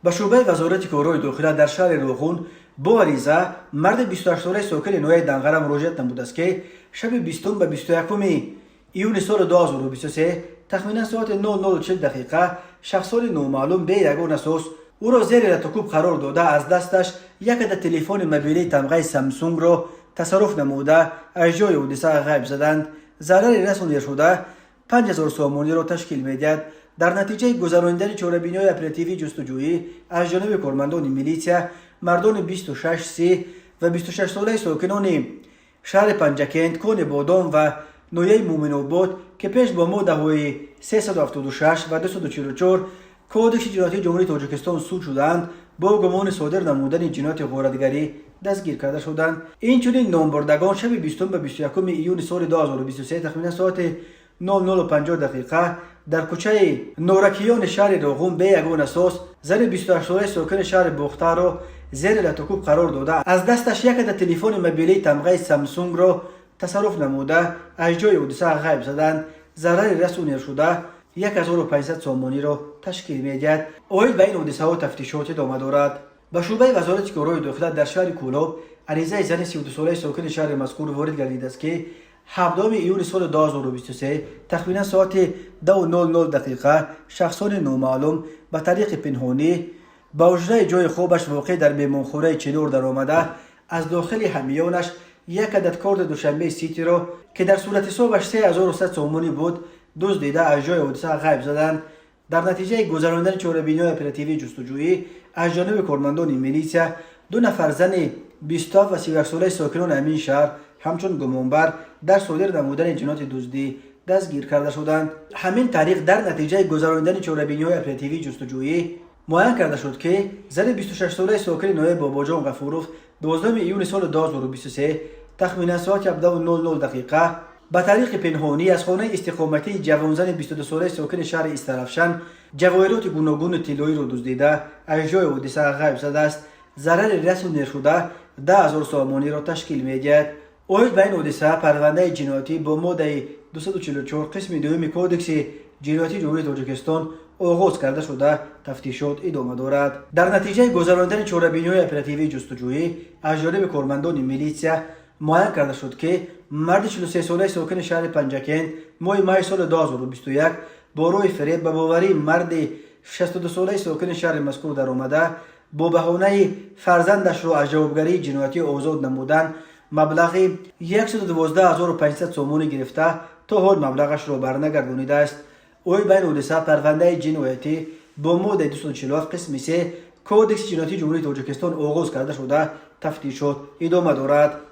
به شعبه وزارت کارهای داخلی در شهر روغون با عریضه مرد 28 ساله ساکن نوی دنقره مراجعت نموده است که شب 20 به 21 ایون سال 2023 تخمینا ساعت 00:40 دقیقه شخصان نامعلوم به یگان اساس او را زیر رتکوب قرار داده از دستش یک عدد تلفن موبیلی تمغه سامسونگ را تصرف نموده از جای حادثه غیب زدند. ضرر رسانده شده 5000 سومانی را تشکیل می‌دهد. در نتیجه گذراندن چاره‌بینی‌های اپراتیوی جستجویی از جانب کارمندان میلیسیا مردان 26 سی و 26 ساله ساکنان شهر پنجکند، کون بادام و نویه مومن آباد که پیش با ماده‌های 376 و 244 کودکس جنایتی جمهوری تاجیکستان سود شدند با گمان صادر نمودن جنایت غارتگری دستگیر کرده شدند. این چنین نامبردگان شب 20 به 21 ایون سال 2023 تخمینا ساعت 00:50 دقیقه در کوچه نورکیان شهر روغون به یگان اساس زن 28 ساله ساکن شهر بختر را زیر رتکوب قرار داده از دستش یک عدد تلفن موبیلی تمغه سامسونگ را تصرف نموده از جای حادثه غیب زدند. ضرر رسانده شده 1500 سومانی را تشکیل می‌دهد. اوید به این حادثه ها تفتیشات ادامه دارد. به شعبه وزارت کارهای داخلی در شهر کولاب عریضه زن 32 ساله ساکن شهر مذکور وارد گردیده است که 17 ایون سال 2023 تقریبا ساعت 2:00 دقیقه شخصان نامعلوم به طریق پنهانی به حجره جای خوابش واقع در مهمانخانه چنور در آمده از داخل حمیانش یک عدد کارت دوشنبه سیتی را که در صورت حسابش 3100 سومانی بود دزدیده از جای حادثه غیب زدند. در نتیجه گذراندن چاره‌بینی‌های اپراتیوی جستجویی از جانب کارمندان میلیسیا 2 نفر زن 20 و 31 ساله ساکنان همین شهر همچون گمانبر در صادر نمودن جنایت دزدی دستگیر کرده شدند. همین طریق در نتیجه گذراندن چاره‌بینی‌های اپراتیوی جستجویی معین کرده شد که زن 26 ساله ساکن نوی باباجان غفوروف 12 ایون سال 2023 تخمینا ساعت 17:00 دقیقه به طریق پنهانی از خانه استقامتی جوانزن 22 ساله ساکن شهر استرافشان جواهرات گوناگون طلایی را دزدیده از جای حادثه غیب زده است. ضرر رسانده شده 10000 سومانی را تشکیل می‌دهد. اوید به این حادثه پرونده جنایتی با ماده 244 قسم دوم کودکس جنایتی جمهوری تاجیکستان آغاز کرده شده تفتیشات ادامه دارد. در نتیجه گذراندن چاره‌بینی‌های اپراتیوی جستجویی از جانب کارمندان میلیسیا معین کرده شد که مرد 43 ساله ساکن شهر پنجکند ماه می سال 2021 با روی فریب به باوری مرد 62 ساله ساکن شهر مذکور در آمده با بهانه فرزندش را از جوابگری جنایتی آزاد نمودن مبلغ 112500 سومانی گرفته تا حال مبلغش را برنگردانیده است. اوی به این حادثه پرونده جنایتی با ماده 247 قسم 3 کودکس جنایتی جمهوری تاجیکستان آغاز کرده شده تفتیشات ادامه دارد.